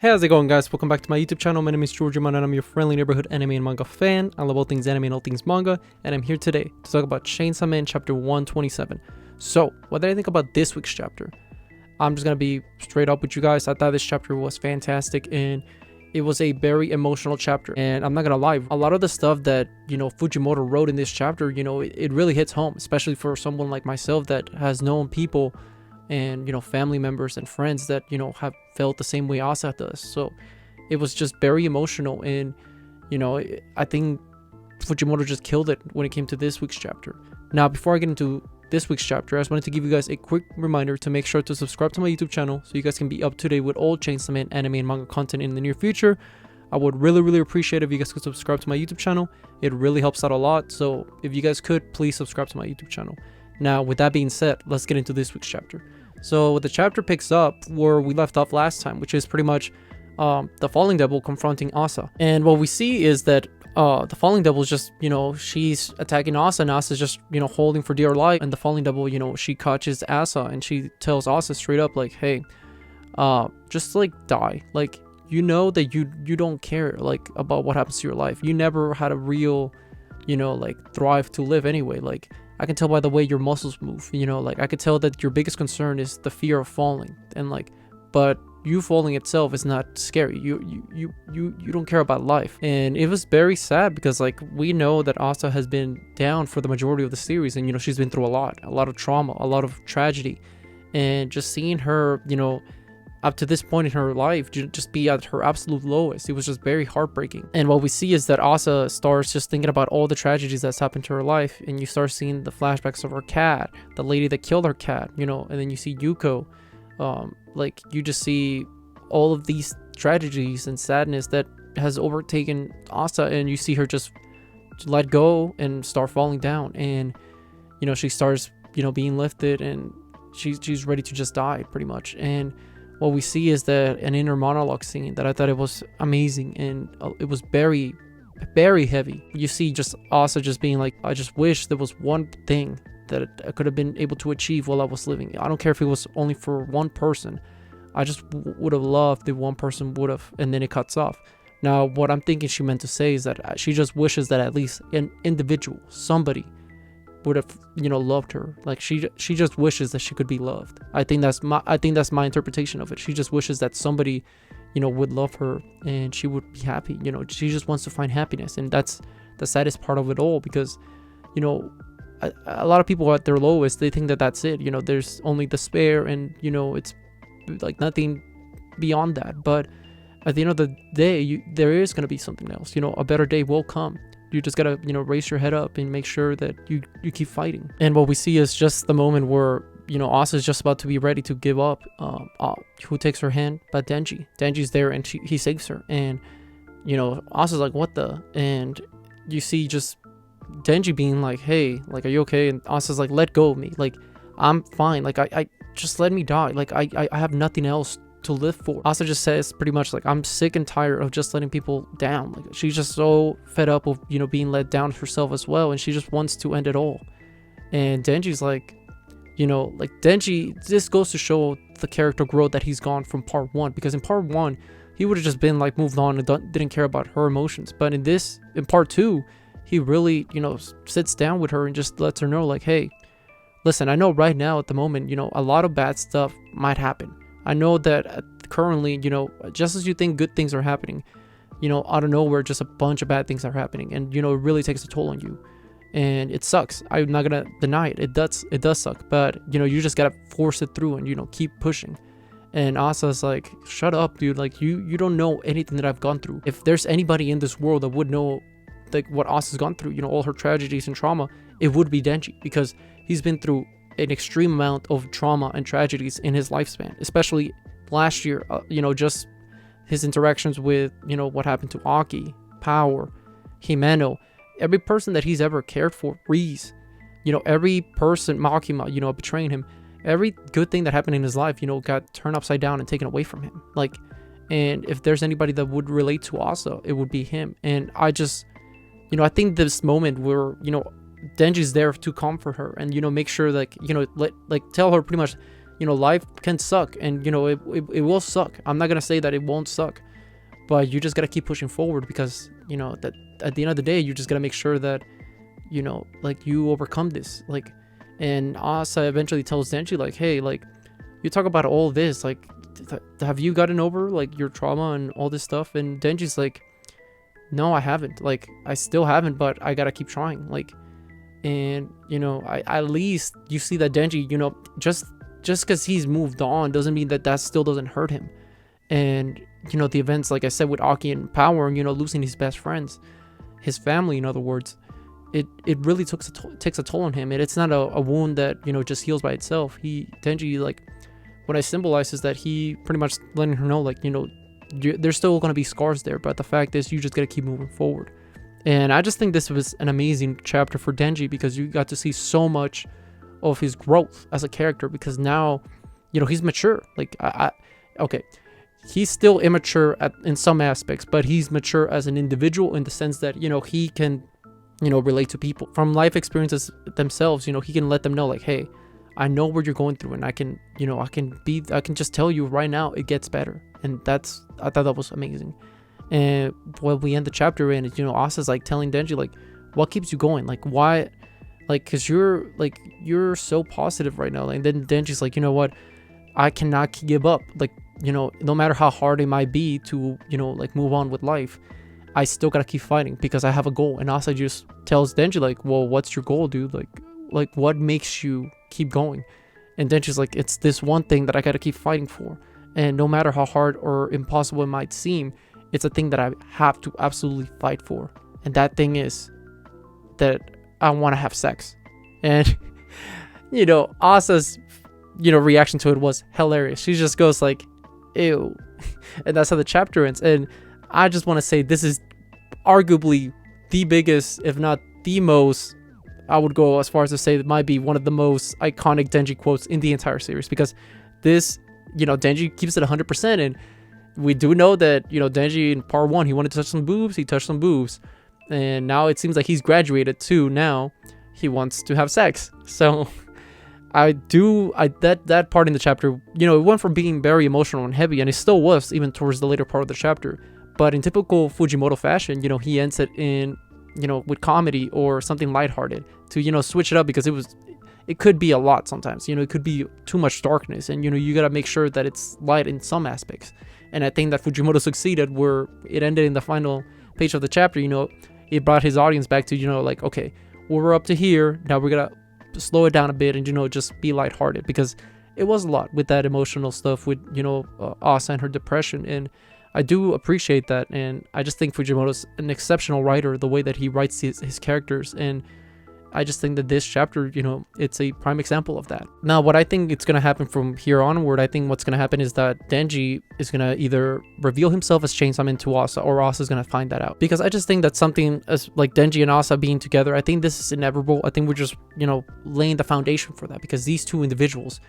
Hey, how's it going, guys? Welcome back to my YouTube channel. My name is George and I'm your friendly neighborhood anime and manga fan. I love all things anime and all things manga, and I'm here today to talk about Chainsaw Man chapter 127. So, what did I think about this week's chapter? I'm just gonna be straight up with you guys. I thought this chapter was fantastic, and it was a very emotional chapter. And I'm not gonna lie, a lot of the stuff that, Fujimoto wrote in this chapter, it really hits home, especially for someone like myself that has known people and family members and friends that have felt the same way Asa does. So it was just very emotional, and I think Fujimoto just killed it when it came to this week's chapter. Now, before I get into this week's chapter, I just wanted to give you guys a quick reminder to make sure to subscribe to my YouTube channel so you guys can be up to date with all Chainsaw Man anime and manga content in the near future. I would really appreciate it if you guys could subscribe to my YouTube channel. It really helps out a lot, so if you guys could, please subscribe to my YouTube channel. Now, with that being said, let's get into this week's chapter. So the chapter picks up where we left off last time, which is pretty much the Falling Devil confronting Asa. And what we see is that the Falling Devil is just, she's attacking Asa, and Asa's just, holding for dear life. And the Falling Devil, she catches Asa, and she tells Asa straight up, like, hey, just, like, die. Like, that you don't care, like, about what happens to your life. You never had a real, thrive to live anyway. Like, I can tell by the way your muscles move, I could tell that your biggest concern is the fear of falling, and but you falling itself is not scary. You don't care about life. And it was very sad because we know that Asa has been down for the majority of the series, and she's been through a lot of trauma, a lot of tragedy, and just seeing her, up to this point in her life just be at her absolute lowest, it was just very heartbreaking. And what we see is that Asa starts just thinking about all the tragedies that's happened to her life, and you start seeing the flashbacks of her cat, the lady that killed her cat, and then you see Yuko. You just see all of these tragedies and sadness that has overtaken Asa, and you see her just let go and start falling down, and she starts being lifted, and she's ready to just die pretty much. And what we see is that an inner monologue scene that I thought it was amazing, and it was very heavy. You see just Asa just being like, I just wish there was one thing that I could have been able to achieve while I was living. I don't care if it was only for one person. I just would have loved if one person would have, and then it cuts off. Now, what I'm thinking she meant to say is that she just wishes that at least an individual, somebody, would have loved her. Like she just wishes that she could be loved. I think that's my interpretation of it. She just wishes that somebody would love her and she would be happy. She just wants to find happiness, and that's the saddest part of it all, because a lot of people at their lowest, they think that that's it. There's only despair, and it's like nothing beyond that. But at the end of the day, there is going to be something else. A better day will come. You just gotta, raise your head up and make sure that you keep fighting. And what we see is just the moment where, Asa is just about to be ready to give up. Who takes her hand? But Denji's there, and he saves her. And, Asa's like, what the? And you see just Denji being like, hey, like, are you okay? And Asa's like, let go of me. Like, I'm fine. Like, I just let me die. Like, I have nothing else to live for. Asa just says pretty much like, I'm sick and tired of just letting people down. Like, she's just so fed up of being let down herself as well, and she just wants to end it all. And Denji's like, Denji, this goes to show the character growth that he's gone from part 1, because in part 1 he would have just been like moved on and didn't care about her emotions. But in part 2, he really sits down with her and just lets her know, like, hey, listen, I know right now at the moment a lot of bad stuff might happen. I know that currently, just as you think good things are happening, out of nowhere, just a bunch of bad things are happening. And, it really takes a toll on you. And it sucks. I'm not going to deny it. It does suck. But, you just got to force it through and, keep pushing. And Asa's like, shut up, dude. Like, you don't know anything that I've gone through. If there's anybody in this world that would know, like, what Asa's gone through, all her tragedies and trauma, it would be Denji. Because he's been through an extreme amount of trauma and tragedies in his lifespan, especially last year. Just his interactions with what happened to Aki, Power, Himeno, every person that he's ever cared for, Reese, every person, Makima, betraying him, every good thing that happened in his life got turned upside down and taken away from him. Like, and if there's anybody that would relate to Asa, it would be him. And I just I think this moment where Denji's there to comfort her and make sure, like, tell her pretty much, life can suck, and it will suck. I'm not gonna say that it won't suck, but you just gotta keep pushing forward, because that at the end of the day, you just gotta make sure that like you overcome this. Like, and Asa eventually tells Denji, like, hey, like, you talk about all this, like, have you gotten over like your trauma and all this stuff? And Denji's like, no, I haven't. Like, I still haven't, but I gotta keep trying. Like, and I at least you see that Denji, just because he's moved on doesn't mean that still doesn't hurt him. And the events, like I said, with Aki and Power, and losing his best friends, his family, in other words, it really takes a toll on him. And it's not a wound that just heals by itself. Denji, like, what I symbolize is that he pretty much letting her know, like, there's still going to be scars there, but the fact is you just got to keep moving forward. And I just think this was an amazing chapter for Denji, because you got to see so much of his growth as a character, because now he's mature. Like, okay, he's still immature in some aspects, but he's mature as an individual, in the sense that he can relate to people from life experiences themselves. He can let them know, like, hey, I know what you're going through, and I can just tell you right now it gets better. And I thought that was amazing. And when we end the chapter, and Asa's like telling Denji, like, what keeps you going? Like, why? Like, cause you're so positive right now. And then Denji's like, you know what? I cannot give up. Like, no matter how hard it might be to, like, move on with life, I still gotta keep fighting, because I have a goal. And Asa just tells Denji, like, well, what's your goal, dude? Like what makes you keep going? And Denji's like, it's this one thing that I gotta keep fighting for. And no matter how hard or impossible it might seem, it's a thing that I have to absolutely fight for. And that thing is that I want to have sex. And Asa's reaction to it was hilarious. She just goes like, ew. And that's how the chapter ends. And I just want to say, this is arguably the biggest, if not the most, I would go as far as to say it might be one of the most iconic Denji quotes in the entire series, because this, Denji keeps it 100%. And we do know that, Denji in part 1, he wanted to touch some boobs, he touched some boobs. And now it seems like he's graduated too. Now he wants to have sex. So that part in the chapter, it went from being very emotional and heavy, and it still was even towards the later part of the chapter. But in typical Fujimoto fashion, he ends it in, with comedy or something lighthearted to, switch it up, because it could be a lot sometimes. It could be too much darkness, and you got to make sure that it's light in some aspects. And I think that Fujimoto succeeded, where it ended in the final page of the chapter. It brought his audience back to, like, okay, we're up to here, now we're gonna slow it down a bit and just be lighthearted, because it was a lot with that emotional stuff with Asa and her depression. And I do appreciate that, and I just think Fujimoto's an exceptional writer, the way that he writes his characters. And I just think that this chapter, it's a prime example of that. Now, what I think it's going to happen from here onward, I think what's going to happen is that Denji is going to either reveal himself as Chainsaw Man to Asa, or Asa is going to find that out. Because I just think that something as like Denji and Asa being together, I think this is inevitable. I think we're just, laying the foundation for that, because these two individuals,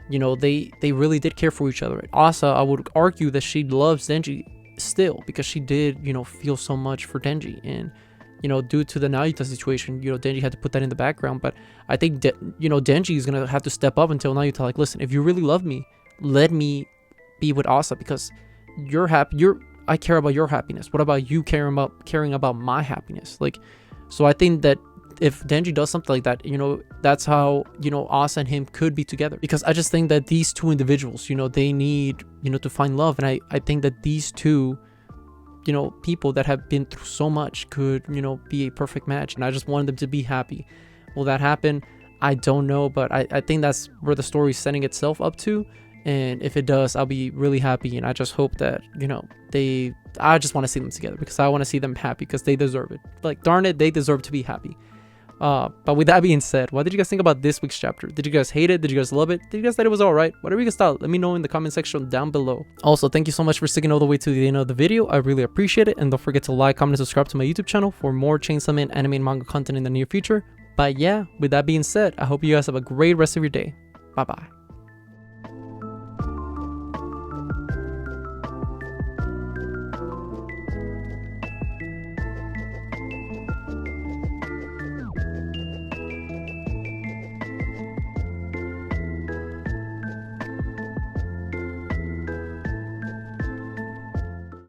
they really did care for each other. Asa, I would argue that she loves Denji still, because she did, feel so much for Denji. And due to the Nayuta situation, Denji had to put that in the background. But I think, Denji is going to have to step up and tell Nayuta, like, listen, if you really love me, let me be with Asa, because you're happy. I care about your happiness. What about you caring about my happiness? Like, so I think that if Denji does something like that, that's how, Asa and him could be together. Because I just think that these two individuals, they need, to find love. And I think that these two, people that have been through so much could, be a perfect match. And I just wanted them to be happy. Will that happen? I don't know, but I think that's where the story is setting itself up to. And if it does, I'll be really happy. And I just hope that, I just want to see them together, because I want to see them happy, because they deserve it. Like, darn it, they deserve to be happy. But with that being said, what did you guys think about this week's chapter? Did you guys hate it? Did you guys love it? Did you guys think it was alright? Whatever you guys thought, let me know in the comment section down below. Also, thank you so much for sticking all the way to the end of the video. I really appreciate it. And don't forget to like, comment, and subscribe to my YouTube channel for more Chainsaw Man anime and manga content in the near future. But yeah, with that being said, I hope you guys have a great rest of your day. Bye bye.